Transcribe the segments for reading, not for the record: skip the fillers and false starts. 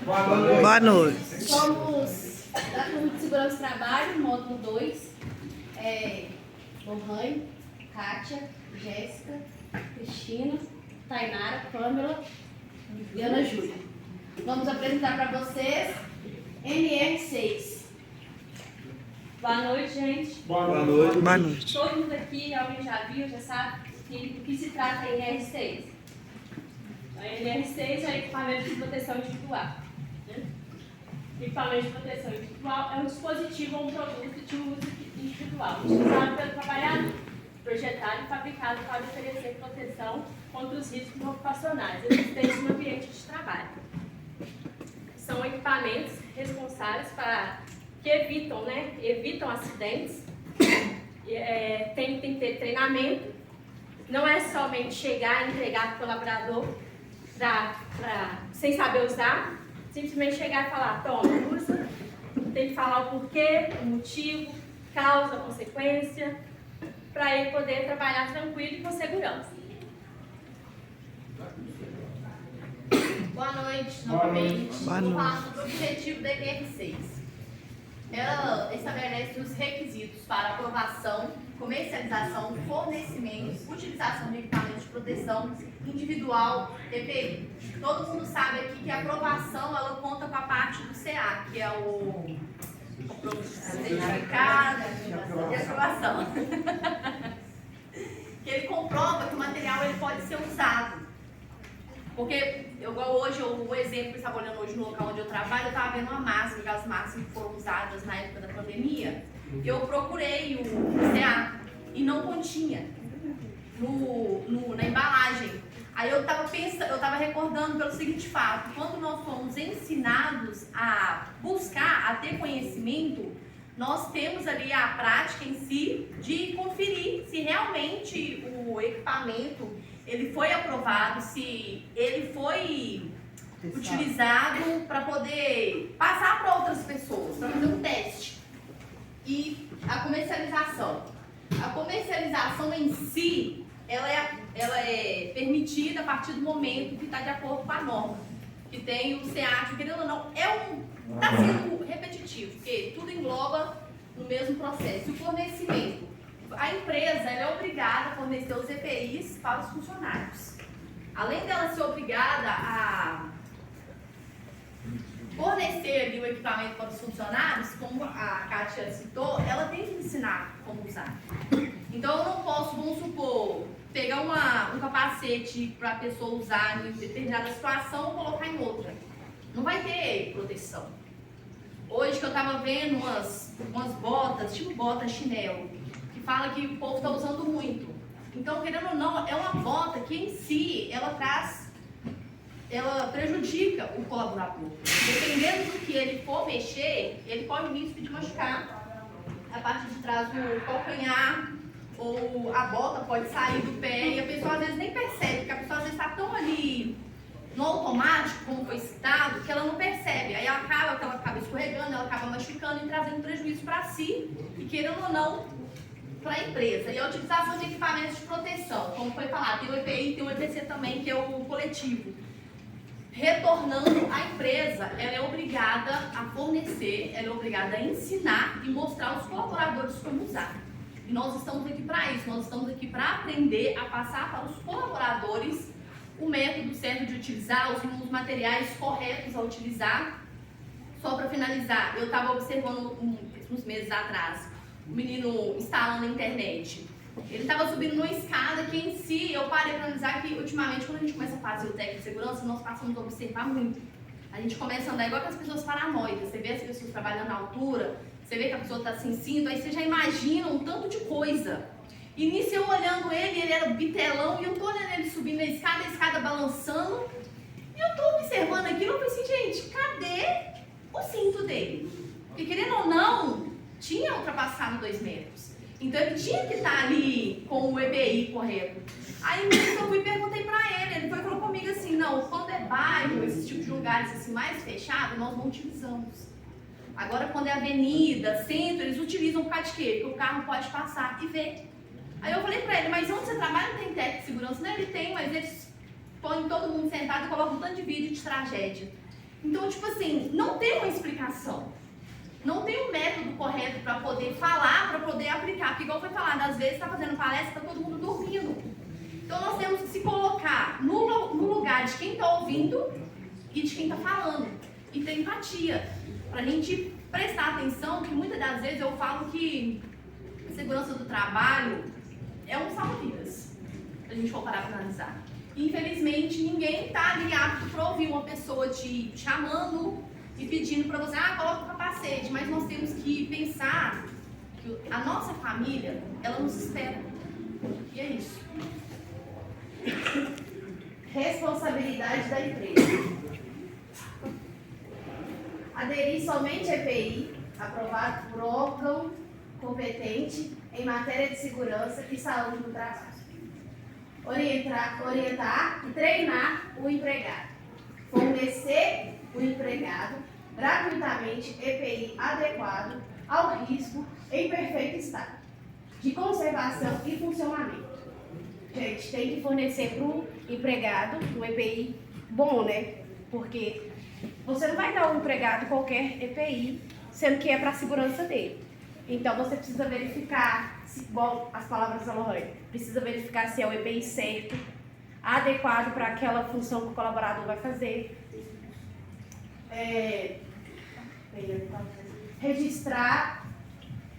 Boa noite. Somos da turma de segurança do trabalho, módulo 2. Lohane, Kátia, Jéssica, Cristina, Tainara, Pamela e Ana Júlia. Vamos apresentar para vocês NR6. Boa noite, gente. Boa noite. Boa noite. Todo mundo aqui, alguém já viu, já sabe do que se trata a NR6. A NR6 é equipamento de proteção individual. Né? Equipamento de proteção individual é um dispositivo ou um produto de uso individual, utilizado pelo trabalhador, projetado e fabricado para oferecer proteção contra os riscos ocupacionais existentes no ambiente de trabalho. São equipamentos responsáveis que evitam acidentes. Tem que ter treinamento. Não é somente chegar e entregar para o colaborador sem saber usar, simplesmente chegar e falar, toma, usa. Tem que falar o porquê, o motivo, causa, consequência, para ele poder trabalhar tranquilo e com segurança. Boa noite, novamente. Boa Vou noite. falar sobre o objetivo da NR6. Ela estabelece os requisitos para aprovação, comercialização, fornecimento, utilização de equipamentos de proteção individual EPI. Todo mundo sabe aqui que a aprovação ela conta com a parte do CA, que é o certificado de aprovação. Que ele comprova que o material ele pode ser usado. Porque, igual hoje, o exemplo que eu estava olhando hoje no local onde eu trabalho, eu estava vendo uma máscara, aquelas máscaras que foram usadas na época da pandemia. Eu procurei o CA e não continha na embalagem. Aí eu estava recordando pelo seguinte fato: quando nós fomos ensinados a buscar, a ter conhecimento, nós temos ali a prática em si de conferir se realmente o equipamento ele foi aprovado, se ele foi utilizado para poder passar para outras pessoas, para fazer um teste. E a comercialização. A comercialização em si, ela é permitida a partir do momento que está de acordo com a norma. Que tem o SEAT, querendo ou não, está sendo repetitivo, porque tudo engloba no mesmo processo. O fornecimento. A empresa ela é obrigada a fornecer os EPIs para os funcionários. Além dela ser obrigada a fornecer ali o equipamento para os funcionários, como a Kátia citou, ela tem que ensinar como usar. Então eu não posso, vamos supor, pegar um capacete para a pessoa usar em determinada situação e colocar em outra. Não vai ter proteção. Hoje que eu estava vendo umas botas, tipo bota chinelo, fala que o povo está usando muito. Então, querendo ou não, é uma bota que em si, ela prejudica o colaborador. Dependendo do que ele for mexer, ele corre o risco de machucar a parte de trás do calcanhar, ou a bota pode sair do pé, e a pessoa às vezes nem percebe, porque a pessoa às vezes está tão ali no automático, como foi citado, que ela não percebe. Aí ela acaba escorregando, ela acaba machucando e trazendo prejuízo para si, e querendo ou não, para a empresa. E a utilização de equipamentos de proteção, como foi falado, tem o EPI e tem o EPC também, que é o coletivo. Retornando, a empresa ela é obrigada a fornecer, ela é obrigada a ensinar e mostrar aos colaboradores como usar. E nós estamos aqui para isso, nós estamos aqui para aprender a passar para os colaboradores o método certo de utilizar, os materiais corretos a utilizar. Só para finalizar, eu estava observando uns meses atrás, o menino instalando a internet. Ele estava subindo numa escada que em si, eu parei para analisar que ultimamente quando a gente começa a fazer o técnico de segurança, nós passamos a observar muito. A gente começa a andar igual com as pessoas paranoicas. Você vê as pessoas trabalhando na altura, você vê que a pessoa está sem cinto, aí você já imagina um tanto de coisa. E nisso eu olhando ele era bitelão, e eu tô olhando ele subindo a escada balançando, e eu tô observando aquilo, eu falei assim, gente, cadê o cinto dele? Porque querendo ou não, tinha ultrapassado 2 metros. Então ele tinha que estar ali com o EPI correto. Aí mesmo eu fui e perguntei pra ele falou comigo assim, não, quando é bairro, esses tipos de lugares assim, mais fechados, nós não utilizamos. Agora quando é avenida, centro, eles utilizam por causa de quê? Porque o carro pode passar e ver. Aí eu falei pra ele, mas onde você trabalha não tem técnico de segurança? Não, ele tem, mas eles põem todo mundo sentado e colocam um tanto de vídeo de tragédia. Então, tipo assim, não tem uma explicação. Não tem um método correto para poder falar, para poder aplicar. Porque, igual foi falado, às vezes está fazendo palestra, está todo mundo dormindo. Então, nós temos que se colocar no lugar de quem está ouvindo e de quem está falando. E ter empatia. Para a gente prestar atenção, que muitas das vezes eu falo que a segurança do trabalho é um salva-vidas. Se a gente for parar para analisar. Infelizmente, ninguém está ali apto para ouvir uma pessoa te chamando e pedindo para você, coloca o capacete. Mas nós temos que pensar que a nossa família, ela nos espera. E é isso. Responsabilidade da empresa. Aderir somente a EPI, aprovado por órgão competente em matéria de segurança e saúde no trabalho. Orientar e treinar o empregado. Fornecer o empregado gratuitamente EPI adequado ao risco em perfeito estado de conservação e funcionamento. Gente, tem que fornecer para o empregado um EPI bom, né? Porque você não vai dar ao empregado qualquer EPI, sendo que é para a segurança dele. Então, você precisa verificar, igual as palavras da Lohane, precisa verificar se é o EPI certo, adequado para aquela função que o colaborador vai fazer. Registrar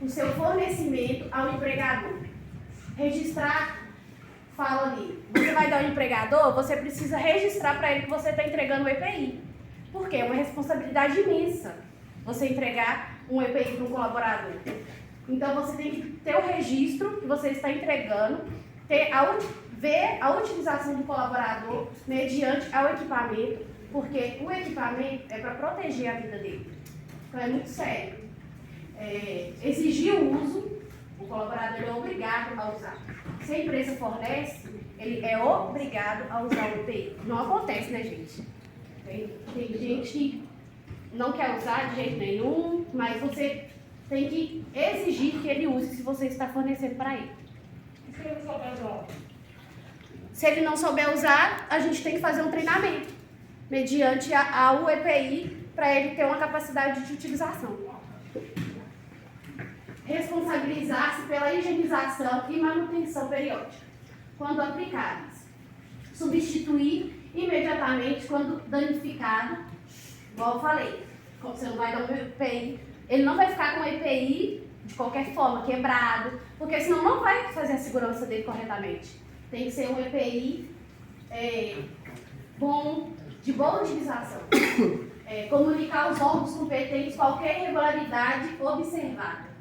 o seu fornecimento ao empregador. Registrar, fala ali, você vai dar ao empregador, você precisa registrar para ele que você está entregando o EPI. Porque é uma responsabilidade imensa você entregar um EPI para um colaborador. Então, você tem que ter o registro que você está entregando, ver a utilização do colaborador mediante ao equipamento, porque o equipamento é para proteger a vida dele. Então, é muito sério. Exigir o uso, o colaborador é obrigado a usar. Se a empresa fornece, ele é obrigado a usar o EPI. Não acontece, né, gente? Tem gente que não quer usar de jeito nenhum, mas você tem que exigir que ele use se você está fornecendo para ele. Se ele não souber usar, a gente tem que fazer um treinamento mediante ao EPI para ele ter uma capacidade de utilização. Responsabilizar-se pela higienização e manutenção periódica, quando aplicáveis. Substituir imediatamente quando danificado, igual eu falei, você não vai dar um EPI, ele não vai ficar com o EPI de qualquer forma, quebrado, porque senão não vai fazer a segurança dele corretamente. Tem que ser um EPI bom, de boa utilização. Comunicar aos órgãos competentes qualquer irregularidade observada.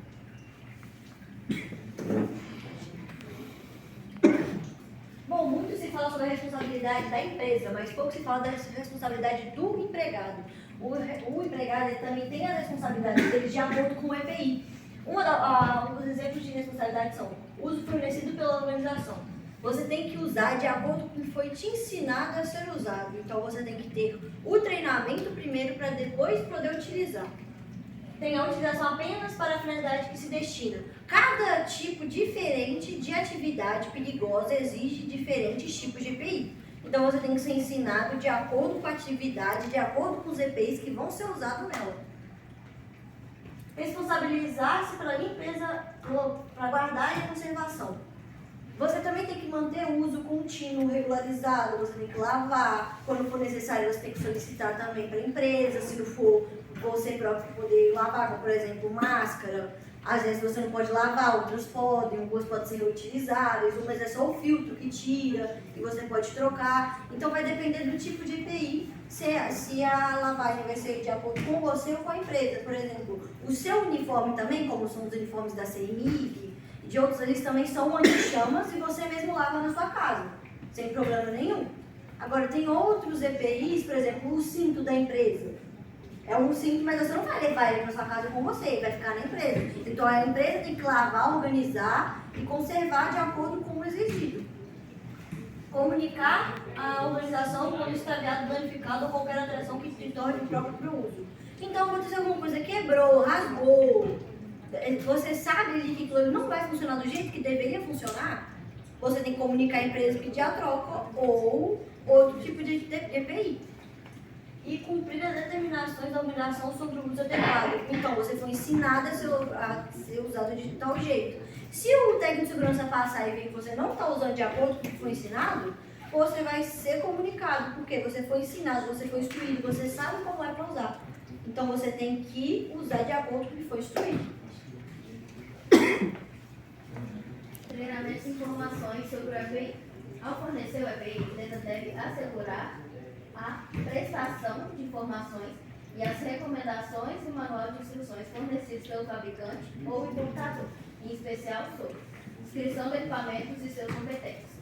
Bom, muito se fala sobre a responsabilidade da empresa, mas pouco se fala da responsabilidade do empregado. O empregado também tem a responsabilidade dele de acordo com o EPI. Um dos exemplos de responsabilidade são uso fornecido pela organização. Você tem que usar de acordo com o que foi te ensinado a ser usado. Então, você tem que ter o treinamento primeiro para depois poder utilizar. Tem a utilização apenas para a finalidade que se destina. Cada tipo diferente de atividade perigosa exige diferentes tipos de EPI. Então, você tem que ser ensinado de acordo com a atividade, de acordo com os EPIs que vão ser usados nela. Responsabilizar-se pela limpeza, para guardar e a conservação. Você também tem que manter o uso contínuo, regularizado, você tem que lavar. Quando for necessário, você tem que solicitar também para a empresa, se não for você próprio poder lavar, como por exemplo, máscara. Às vezes você não pode lavar, outros podem, alguns podem ser reutilizáveis, mas é só o filtro que tira e você pode trocar. Então vai depender do tipo de EPI, se a lavagem vai ser de acordo com você ou com a empresa. Por exemplo, o seu uniforme também, como são os uniformes da CEMIG, e de outros, eles também são anti-chamas e você mesmo lava na sua casa, sem problema nenhum. Agora, tem outros EPIs, por exemplo, o cinto da empresa. É um cinto, mas você não vai levar ele para sua casa com você, ele vai ficar na empresa. Então, a empresa tem que lavar, organizar e conservar de acordo com o exigido. Comunicar a organização quando extraviado, danificado ou qualquer alteração que se torne próprio para o uso. Então, aconteceu alguma coisa, quebrou, rasgou, você sabe que aquilo não vai funcionar do jeito que deveria funcionar, você tem que comunicar a empresa, pedir a troca ou outro tipo de EPI. E cumprir as determinações determinações da obrigação sobre o uso adequado. Então, você foi ensinado a ser usado de tal jeito. Se o técnico de segurança passar e ver que você não está usando de acordo com o que foi ensinado, você vai ser comunicado, porque você foi ensinado, você foi instruído, você sabe como é para usar. Então, você tem que usar de acordo com o que foi instruído. Treinamento e informações sobre o EPI. Ao fornecer o EPI, a empresa deve assegurar a prestação de informações e as recomendações e manual de instruções fornecidos pelo fabricante ou importador, em especial sobre inscrição de equipamentos e seus competentes.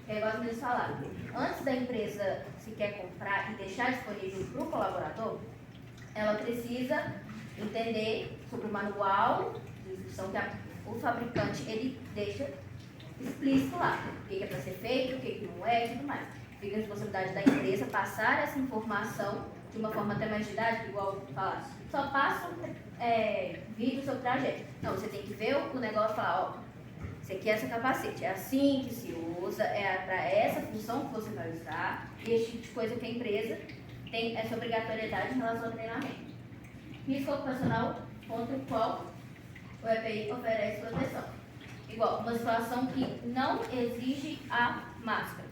Que é igual as meninas falaram. Antes da empresa se quer comprar e deixar disponível para o colaborador, ela precisa entender sobre o manual de instrução que o fabricante ele deixa explícito lá. O que é para ser feito, o que não é e tudo mais. Fica a responsabilidade da empresa passar essa informação de uma forma até mais didática, igual falar, só passa vídeo sobre trajeto. Não, você tem que ver o negócio e falar, ó, isso aqui é essa capacete, é assim que se usa, é para essa função que você vai usar, e esse tipo de coisa que a empresa tem essa obrigatoriedade em relação ao treinamento. Risco ocupacional contra o qual o EPI oferece proteção. Igual, uma situação que não exige a máscara.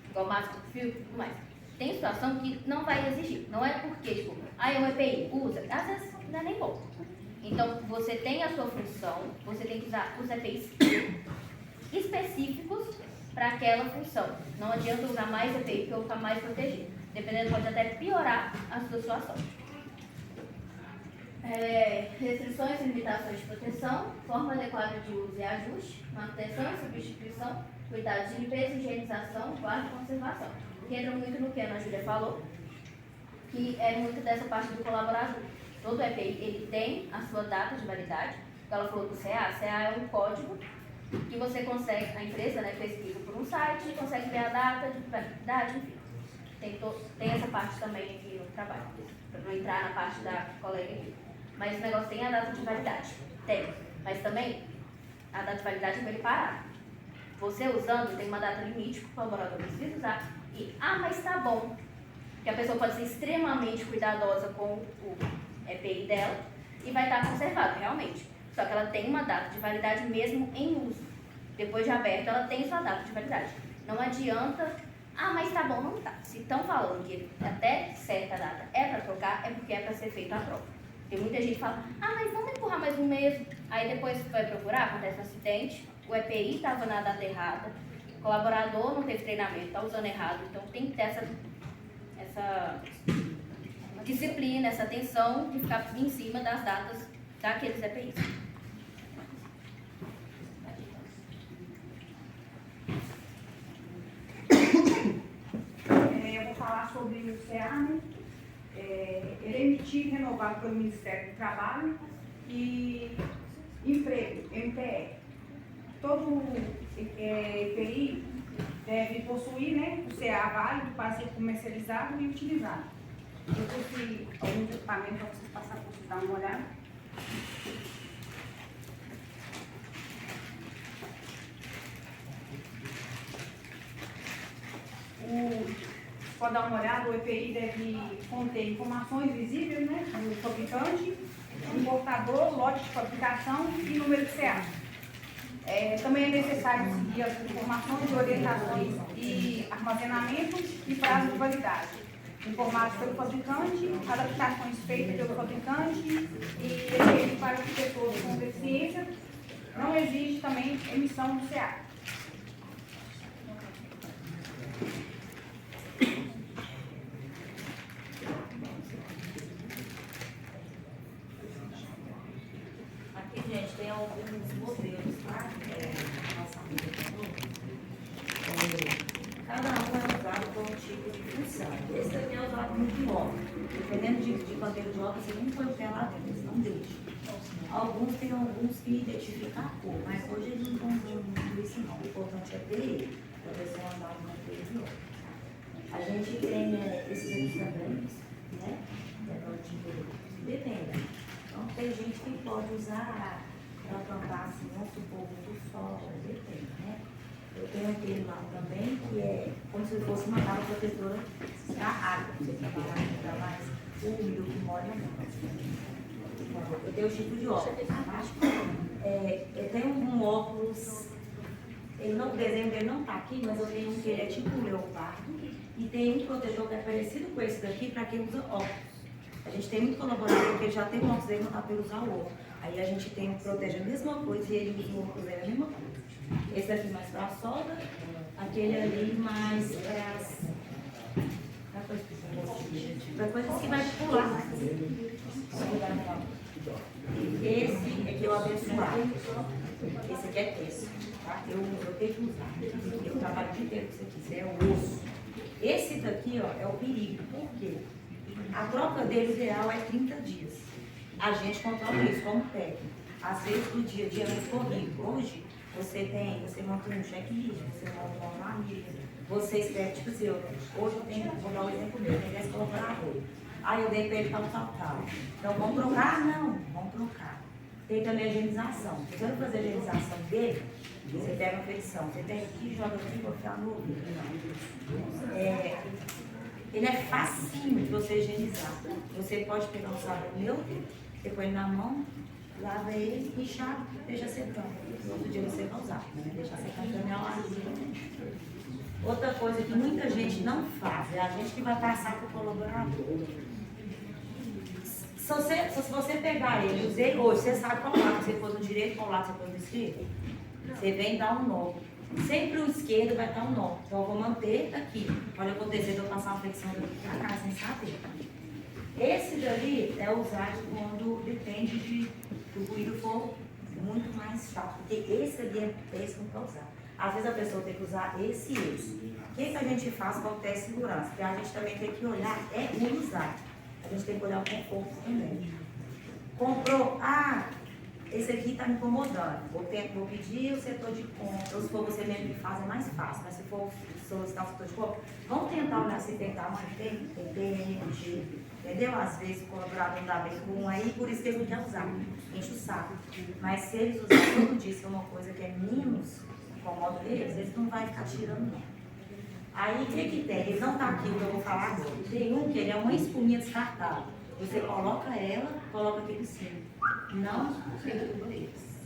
Igual máscara, fio e tudo mais. Tem situação que não vai exigir. Não é porque, tipo, é um EPI, usa. Às vezes não é nem bom. Então, você tem a sua função, você tem que usar os EPIs específicos para aquela função. Não adianta usar mais EPI porque eu vou ficar mais protegido. Dependendo, pode até piorar a sua situação. Restrições e limitações de proteção, forma adequada de uso e ajuste, manutenção e substituição, cuidados de limpeza, higienização, guarda e conservação. Que entra muito no que a Ana Júlia falou, que é muito dessa parte do colaborador. Todo EPI ele tem a sua data de validade. Ela falou do CA. CA é um código que você consegue, a empresa pesquisa por um site e consegue ver a data de validade, enfim. Tem essa parte também aqui no trabalho, para não entrar na parte da colega aqui. Mas o negócio tem a data de validade. Tem. Mas também a data de validade é para ele parar. Você usando, tem uma data limite que o colaborador precisa usar. E, mas tá bom. Porque a pessoa pode ser extremamente cuidadosa com o EPI dela e vai estar conservado, realmente. Só que ela tem uma data de validade mesmo em uso. Depois de aberto, ela tem sua data de validade. Não adianta, mas tá bom, não tá. Se estão falando que até certa data é para trocar, é porque é para ser feita a troca. Tem muita gente que fala, mas vamos empurrar mais um mês. Aí depois vai procurar, acontece um acidente, o EPI estava na data errada, o colaborador não teve treinamento, está usando errado. Então tem que ter essa disciplina, essa atenção de ficar em cima das datas daqueles EPIs. Eu vou falar sobre o CA, né? Ele é emitido e renovado pelo Ministério do Trabalho e Emprego, MPE. Todo EPI deve possuir, né, o CA válido para ser comercializado e utilizado. Eu trouxe alguns equipamentos para vocês passarem para vocês dar uma olhada. Pode dar uma olhada, o EPI deve conter informações visíveis, né, do fabricante, importador, lote de fabricação e número de CA. Também é necessário seguir as informações de orientações e armazenamento e prazo de validade, informados pelo fabricante, adaptações feitas pelo fabricante e EPI para as pessoas com deficiência. Não existe também emissão do CA. Gente, tem alguns modelos, tá? Nossa amiga falou. Cada um é usado por um tipo de função. Esse daqui é usado muito em obra. Dependendo de canteiro de obra, você não põe o pé lá dentro, não deixa. Alguns tem alguns que identificam a cor, mas hoje eles não estão usando muito isso não. O importante é ter ele, para ver se é usado no canteiro de obra. A gente tem esses aqui também, né? Depende. Então, tem gente que pode usar para plantar assim, vamos supor, muito sol, depende, né? Eu tenho aquele lá também, que é como se fosse uma mala protetora da água, para você trabalhar com mais úmido, com memória não. Eu tenho o tipo de óculos. Eu tenho um óculos, o desenho dele não está aqui, mas eu tenho um que ele é tipo um leopardo. E tem um protetor que é parecido com esse daqui para quem usa óculos. A gente tem muito colaborador que já tem um óculos dele e não está para usar o outro. Aí a gente tem um que protege a mesma coisa e ele usa o óculos dele a mesma coisa. Esse daqui mais para a solda, aquele ali mais para coisas que vai pular. Esse é que eu abençoado. Esse aqui é texto, tá? Eu tenho que usar. Eu trabalho o dia inteiro com isso aqui. Isso é o osso. Esse daqui, ó, é o perigo. Por quê? A troca dele ideal é 30 dias. A gente controla isso como técnico. Às vezes o dia a dia é mais corrido. Hoje, você monta um checklist, você monta uma planilha, você escreve, tipo assim, hoje eu tenho, vou dar um exemplo meu, eu tenho 10 colaboradores. Aí eu dei para ele tal. Então vamos trocar? Não, vamos trocar. Tem também a higienização. Se você não fazer a higienização dele, você pega uma infecção. Você tem aqui, joga aqui, vou ficar no ouvido. Ele é facinho de você higienizar. Você pode pegar um sabão neutro, você põe ele na mão, lava ele, enxágue, deixa secando. No outro dia você vai usar, né? Deixar secando também ao ar livre. Outra coisa que muita gente não faz, é a gente que vai passar para o colaborador. Se você pegar ele, usei hoje, você sabe qual lado você pôs no direito, qual lado você pôs no esquerdo? Você vem e dá um nó. Sempre o esquerdo vai dar um nó. Então eu vou manter aqui. Pode acontecer de eu passar uma flexão daqui para cá sem saber. Esse dali é usado quando depende de o ruído for muito mais chato. Porque esse ali é péssimo para usar. Às vezes a pessoa tem que usar esse e esse. O que a gente faz para o teste de segurança? Porque a gente também tem que olhar, o usar. A gente tem que olhar o conforto também. Comprou, esse aqui está me incomodando. Vou pedir o setor de compra. Ou se for você mesmo que faz, é mais fácil. Mas se for solicitar o setor de compra, vamos tentar olhar se tem tamanho, tem PNG, entendeu? Às vezes o colaborador não dá bem com um aí, por isso que ele não quer usar. Enche o saco. Mas se eles usarem todo dia, se é uma coisa que é menos incomoda eles não vai ficar tirando não. Aí o que tem? Ele não está aqui, o que eu vou falar agora. Tem um que ele é uma espuminha descartável. Você coloca ela, coloca aqui em cima. Não tem tudo isso.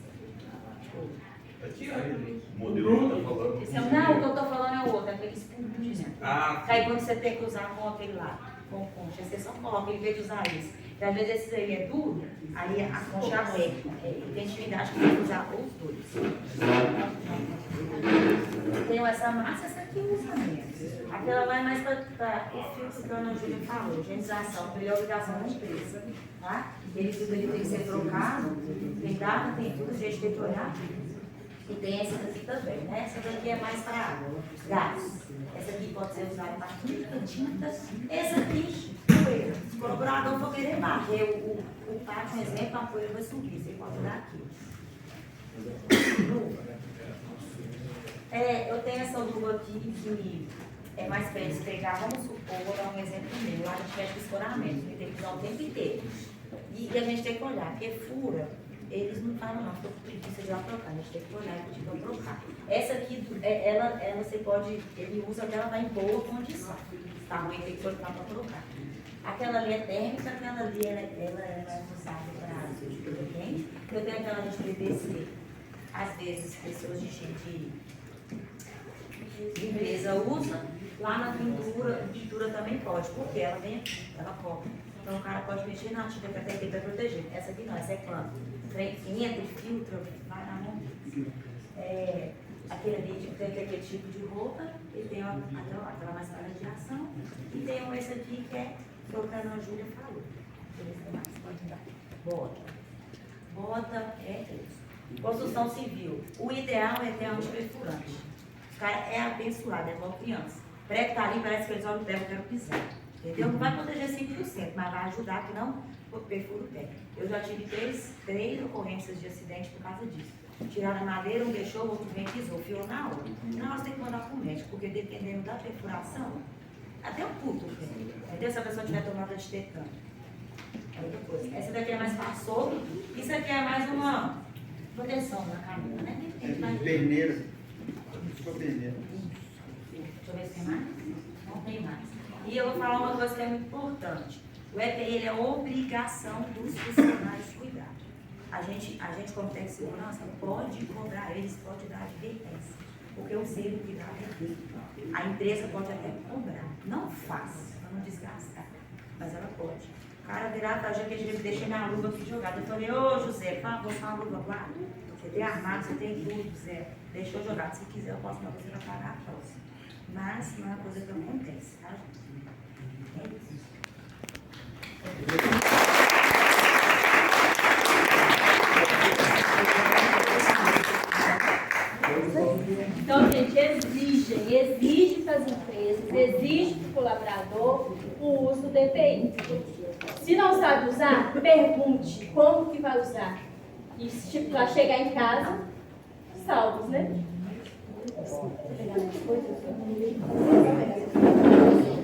O modelo que tá falando. Não, o que eu estou falando é o outro, aquele espuminha. Aí quando você tem que usar com aquele lá, com concha, você só coloca, em vez de usar isso. E às vezes esse aí é duro, aí a concha aberta. Tem intimidade que tem que usar os dois. Eu tenho essa massa, essa aqui usa mesmo. Aquela lá é mais para o filtro que a Ana Júlia falou, higienização, ele é obrigação da empresa. Tá? Ele tudo ele tem que ser trocado, tem data, tem tudo, a gente tem que olhar. E tem essa daqui também, né? Essa daqui é mais para gás. Essa aqui pode ser usada para tinta. Essa aqui, poeira. Se o colaborador for querer bater o pátio, um exemplo, a poeira vai subir. Você pode dar aqui. Eu tenho essa luva aqui que é mais para eles pegar, vamos supor, vou dar um exemplo meu, lá a gente fecha o escoramento, que tem que usar o tempo inteiro. E a gente tem que olhar, porque fura, eles não falam não, estou com preguiça de ela trocar, a gente tem que olhar e pedir para trocar. Essa aqui, ela você pode, ele usa que ela está em boa condição, tá ruim, tem que colocar para trocar. Aquela ali é térmica, aquela ali ela é usada para estrutura quente. Eu tenho aquela de PVC, às vezes pessoas de limpeza usa, lá na pintura também pode, porque ela vem aqui, ela cobre. Então o cara pode mexer na tinta que até aqui vai proteger. Essa aqui não, essa é planta. Entra, filtra, vai na mão. Aquele ali tem aquele tipo de roupa, e tem aquela mais para radiação, e tem esse aqui que é o que a Ana Júlia falou. Bota é isso. Construção civil. O ideal é ter antiperfurante. O cara é abençoado, é igual criança. Prego está ali, parece que eles olham o pé, eu quero pisar. Entendeu? Não vai proteger 100%, mas vai ajudar que não perfura o pé. Eu já tive três ocorrências de acidente por causa disso. Tiraram a madeira, um deixou, o outro vem e pisou. Fiou na hora. Não, nós temos que mandar para o médico, porque dependendo da perfuração, até o puto, entendeu? Se a pessoa tiver tomada de tetano. É outra coisa. Essa daqui é mais para sopro, isso aqui é mais uma proteção na camisa, né? Peneira. Ficou peneira. Deixa eu ver se tem mais. Não tem mais. E eu vou falar uma coisa que é muito importante. O EPI ele é obrigação dos funcionários cuidar. A gente como técnico de segurança, pode cobrar eles, pode dar advertência. Porque o zelo cuidado é dele. A empresa pode até cobrar. Não faz, para não desgastar. Mas ela pode. O cara virar pra gente, que eu deixei minha luva aqui jogada. Eu falei, ô José, por favor, uma luva guarda. Você tem armário, você tem tudo, José. Deixou jogado. Se quiser, eu posso uma coisa para pagar a próxima. Mas não é uma coisa que acontece, tá? É isso. Então, gente, exige para as empresas, exige para o colaborador o uso do DPI. Se não sabe usar, pergunte como que vai usar. E tipo, para chegar em casa, salvos, né?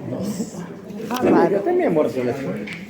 Nossa. Eu tenho memória do telefone.